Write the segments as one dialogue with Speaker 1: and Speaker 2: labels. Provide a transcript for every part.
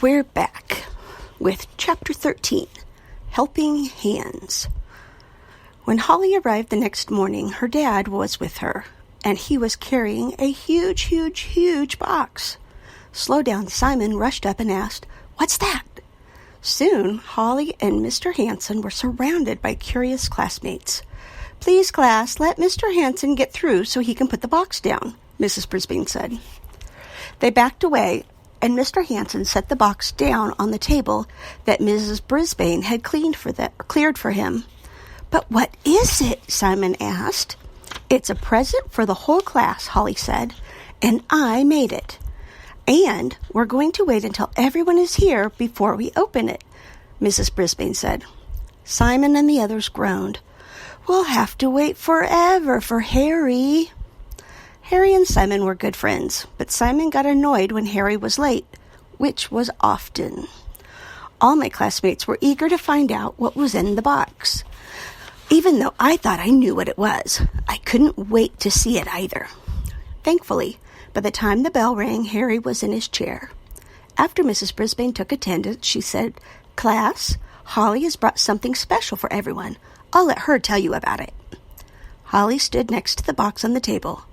Speaker 1: We're back with Chapter 13, Helping Hands. When Holly arrived the next morning, her dad was with her, and he was carrying a huge box. Slow down, Simon rushed up and asked, "What's that?" Soon, Holly and Mr. Hanson were surrounded by curious classmates. "Please, class, let Mr. Hanson get through so he can put the box down," Mrs. Brisbane said. They backed away, and Mr. Hanson set the box down on the table that Mrs. Brisbane had cleared for him. "But what is it?" Simon asked. "It's a present for the whole class," Holly said, "and I made it. And we're going to wait until everyone is here before we open it," Mrs. Brisbane said. Simon and the others groaned. "We'll have to wait forever for Harry." Harry and Simon were good friends, but Simon got annoyed when Harry was late, which was often. All my classmates were eager to find out what was in the box. Even though I thought I knew what it was, I couldn't wait to see it either. Thankfully, by the time the bell rang, Harry was in his chair. After Mrs. Brisbane took attendance, she said, "Class, Holly has brought something special for everyone. I'll let her tell you about it." Holly stood next to the box on the table.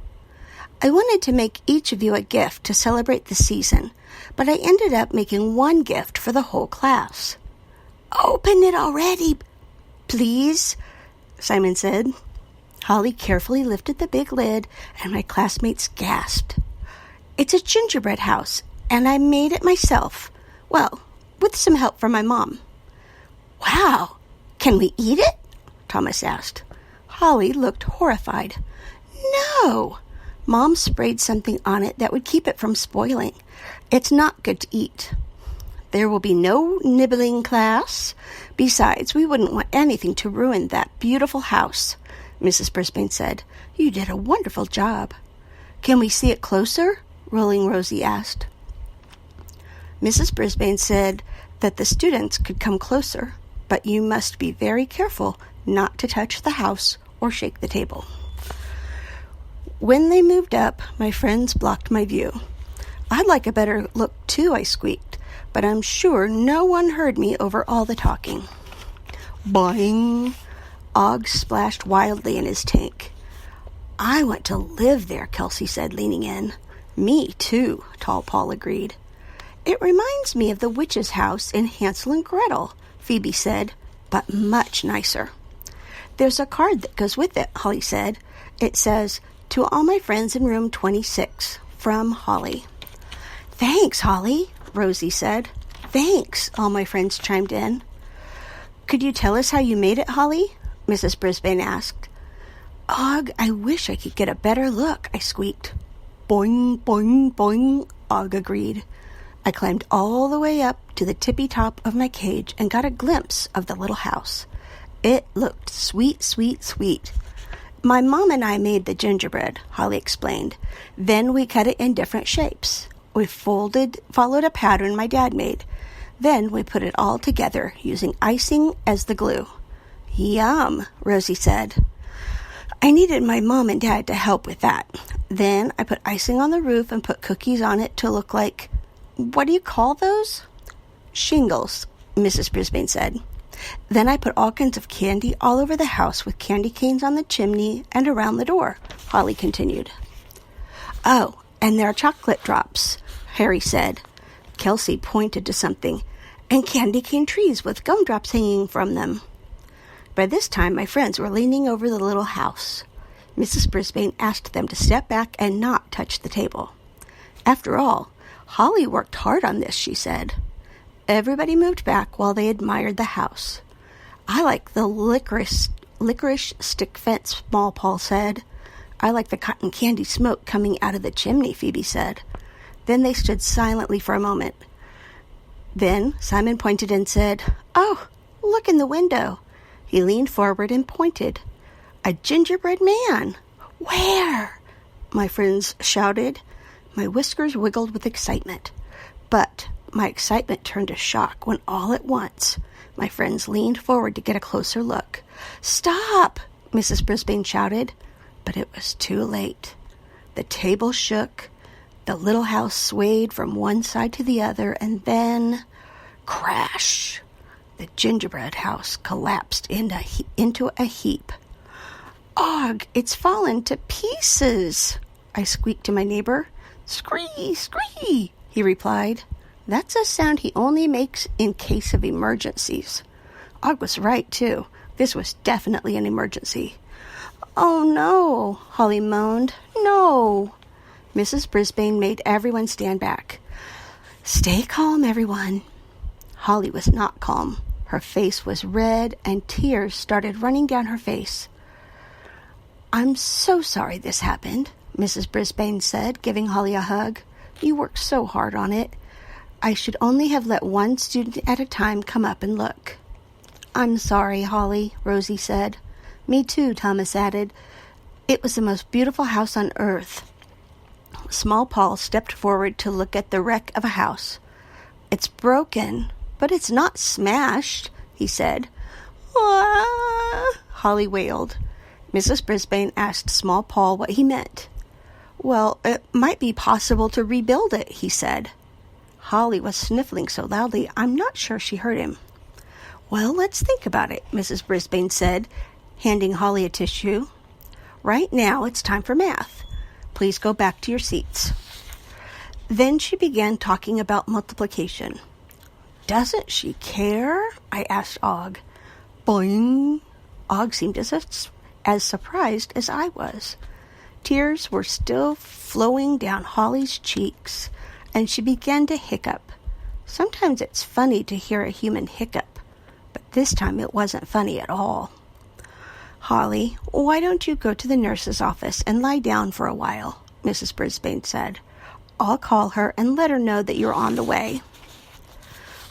Speaker 1: "I wanted to make each of you a gift to celebrate the season, but I ended up making one gift for the whole class." "Open it already, please," Simon said. Holly carefully lifted the big lid, and my classmates gasped. "It's a gingerbread house, and I made it myself. Well, with some help from my mom." "Wow! Can we eat it?" Thomas asked. Holly looked horrified. "No! Mom sprayed something on it that would keep it from spoiling. It's not good to eat." "There will be no nibbling, class. Besides, we wouldn't want anything to ruin that beautiful house," Mrs. Brisbane said. "You did a wonderful job." "Can we see it closer?" Rolling Rosie asked. Mrs. Brisbane said that the students could come closer, but you must be very careful not to touch the house or shake the table. When they moved up, my friends blocked my view. "I'd like a better look too," I squeaked, but I'm sure no one heard me over all the talking. Boing! Og splashed wildly in his tank. "I want to live there," Kelsey said, leaning in. "Me too," Tall Paul agreed. "It reminds me of the witch's house in Hansel and Gretel," Phoebe said, "but much nicer." "There's a card that goes with it," Holly said. It says, "To all my friends in room 26, from Holly." "Thanks, Holly," Rosie said. "Thanks," all my friends chimed in. "Could you tell us how you made it, Holly?" Mrs. Brisbane asked. "Og, I wish I could get a better look," I squeaked. "Boing, boing, boing," Og agreed. I climbed all the way up to the tippy top of my cage and got a glimpse of the little house. It looked sweet, sweet, sweet. "My mom and I made the gingerbread," Holly explained. "Then we cut it in different shapes. We followed a pattern my dad made. Then we put it all together using icing as the glue." "Yum," Rosie said. I needed my mom and dad to help with that. Then I put icing on the roof and put cookies on it to look like, what do you call those? "Shingles," Mrs. Brisbane said. Then I put all kinds of candy all over the house with candy canes on the chimney and around the door, Holly continued. "Oh, and there are chocolate drops," Harry said. Kelsey pointed to something, "and candy cane trees with gumdrops hanging from them." By this time, my friends were leaning over the little house. Mrs. Brisbane asked them to step back and not touch the table. "After all, Holly worked hard on this," she said. Everybody moved back while they admired the house. "I like the licorice stick fence," Small Paul said. "I like the cotton candy smoke coming out of the chimney," Phoebe said. Then they stood silently for a moment. Then Simon pointed and said, "Oh, look in the window." He leaned forward and pointed. "A gingerbread man." "Where?" my friends shouted. My whiskers wiggled with excitement. But my excitement turned to shock when all at once my friends leaned forward to get a closer look. "Stop!" Mrs. Brisbane shouted. But it was too late. The table shook. The The little house swayed from one side to the other, and then, crash! The gingerbread house collapsed into a heap. "Og, it's fallen to pieces!" I squeaked to my neighbor. "Scree, scree," he replied. That's a sound he only makes in case of emergencies. Og was right, too. This was definitely an emergency. "Oh, no," Holly moaned. "No." Mrs. Brisbane made everyone stand back. "Stay calm, everyone." Holly was not calm. Her face was red, and tears started running down her face. "I'm so sorry this happened," Mrs. Brisbane said, giving Holly a hug. "You worked so hard on it. I should only have let one student at a time come up and look." "I'm sorry, Holly," Rosie said. "Me too," Thomas added. "It was the most beautiful house on earth." Small Paul stepped forward to look at the wreck of a house. "It's broken, but it's not smashed," he said. "Ah," Holly wailed. Mrs. Brisbane asked Small Paul what he meant. "Well, it might be possible to rebuild it," he said. Holly was sniffling so loudly I'm not sure she heard him. "Well, let's think about it," Mrs. Brisbane said, handing Holly a tissue. "Right now it's time for math. Please go back to your seats." Then she began talking about multiplication. "Doesn't she care?" I asked Og. Boing! Og seemed as surprised as I was. Tears were still flowing down Holly's cheeks, and she began to hiccup. Sometimes it's funny to hear a human hiccup, but this time it wasn't funny at all. "Holly, why don't you go to the nurse's office and lie down for a while?" Mrs. Brisbane said. "I'll call her and let her know that you're on the way."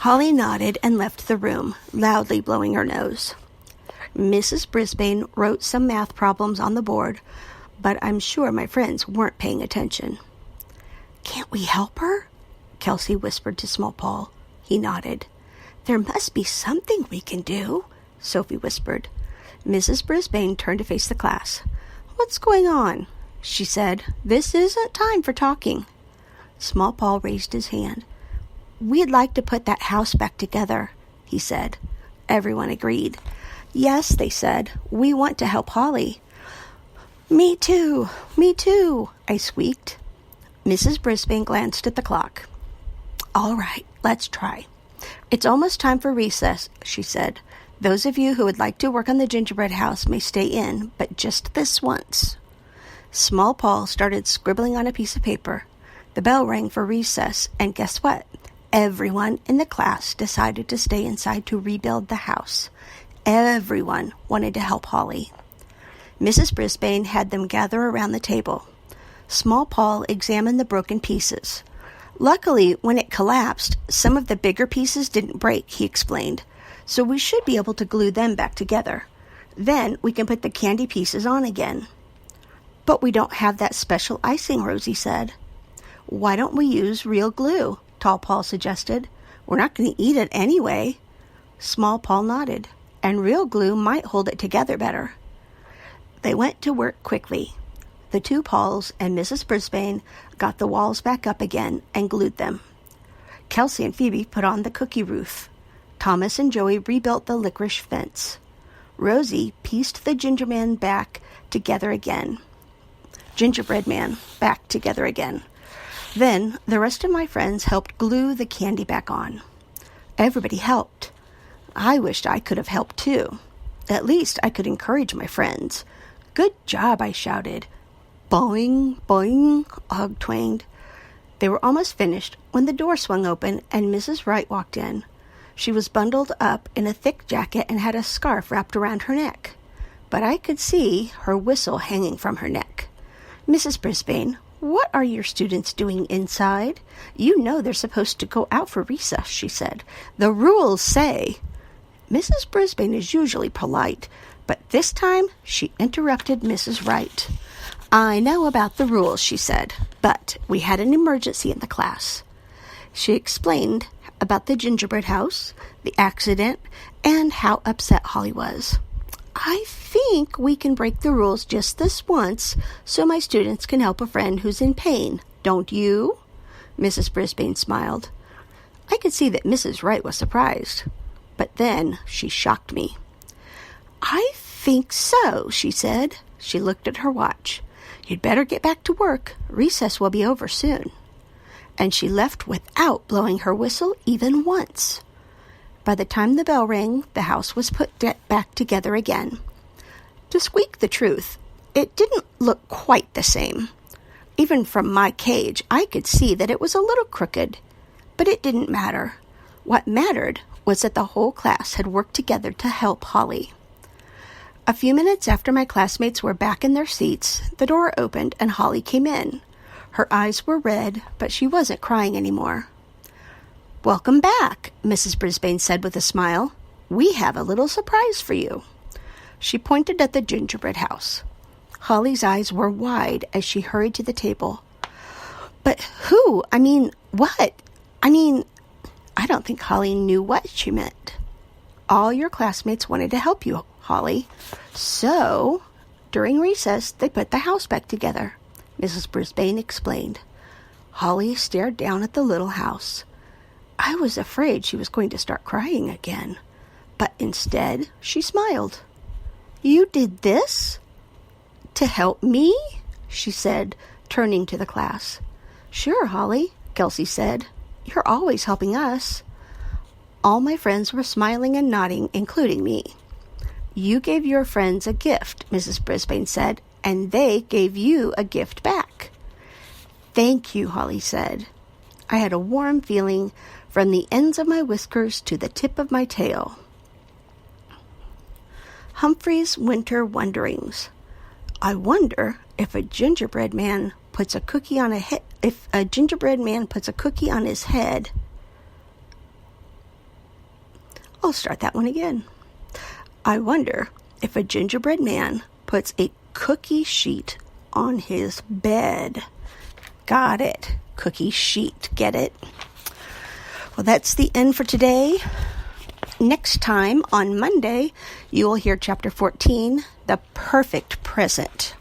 Speaker 1: Holly nodded and left the room, loudly blowing her nose. Mrs. Brisbane wrote some math problems on the board, but I'm sure my friends weren't paying attention. "Can't we help her?" Kelsey whispered to Small Paul. He nodded. "There must be something we can do," Sophie whispered. Mrs. Brisbane turned to face the class. "What's going on?" she said. "This isn't time for talking." Small Paul raised his hand. "We'd like to put that house back together," he said. Everyone agreed. "Yes," they said. "We want to help Holly." Me too, I squeaked. Mrs. Brisbane glanced at the clock. "All right, let's try. It's almost time for recess," she said. "Those of you who would like to work on the gingerbread house may stay in, but just this once." Small Paul started scribbling on a piece of paper. The bell rang for recess, and guess what? Everyone in the class decided to stay inside to rebuild the house. Everyone wanted to help Holly. Mrs. Brisbane had them gather around the table. Small Paul examined the broken pieces. "Luckily, when it collapsed, some of the bigger pieces didn't break," he explained, "so we should be able to glue them back together. Then we can put the candy pieces on again." "But we don't have that special icing," Rosie said. "Why don't we use real glue?" Tall Paul suggested. "We're not going to eat it anyway." Small Paul nodded. "And real glue might hold it together better." They went to work quickly. The two Pauls and Mrs. Brisbane got the walls back up again and glued them. Kelsey and Phoebe put on the cookie roof. Thomas and Joey rebuilt the licorice fence. Rosie pieced the gingerbread man back together again. Then the rest of my friends helped glue the candy back on. Everybody helped. I wished I could have helped too. At least I could encourage my friends. "Good job," I shouted. "Boing, boing," Og twanged. They were almost finished when the door swung open and Mrs. Wright walked in. She was bundled up in a thick jacket and had a scarf wrapped around her neck. But I could see her whistle hanging from her neck. "Mrs. Brisbane, what are your students doing inside? You know they're supposed to go out for recess," she said. "The rules say—" Mrs. Brisbane is usually polite, but this time she interrupted Mrs. Wright. "I know about the rules," she said, "but we had an emergency in the class." She explained about the gingerbread house, the accident, and how upset Holly was. "I think we can break the rules just this once so my students can help a friend who's in pain," Don't you?" Mrs. Brisbane smiled. I could see that Mrs. Wright was surprised, but then she shocked me. "I think so," she said. She looked at her watch. "You'd better get back to work. Recess will be over soon." And she left without blowing her whistle even once. By the time the bell rang, the house was put back together again. To squeak the truth, it didn't look quite the same. Even from my cage, I could see that it was a little crooked, but it didn't matter. What mattered was that the whole class had worked together to help Holly. A few minutes after my classmates were back in their seats, the door opened and Holly came in. Her eyes were red, but she wasn't crying anymore. "Welcome back," Mrs. Brisbane said with a smile. "We have a little surprise for you." She pointed at the gingerbread house. Holly's eyes were wide as she hurried to the table. "But who? What? I don't think Holly knew what she meant. All your classmates wanted to help you, Holly. So, during recess, they put the house back together," Mrs. Brisbane explained. Holly stared down at the little house. I was afraid she was going to start crying again, but instead she smiled. "You did this? To help me?" she said, turning to the class. "Sure, Holly," Kelsey said. "You're always helping us." All my friends were smiling and nodding, including me. "You gave your friends a gift," Mrs. Brisbane said, "and they gave you a gift back." "Thank you," Holly said. I had a warm feeling from the ends of my whiskers to the tip of my tail. Humphrey's Winter Wonderings. I wonder if a gingerbread man puts a cookie on his head. I'll start that one again. I wonder if a gingerbread man puts a cookie sheet on his bed. Got it. Cookie sheet. Get it? Well, that's the end for today. Next time, on Monday, you will hear Chapter 14, The Perfect Present.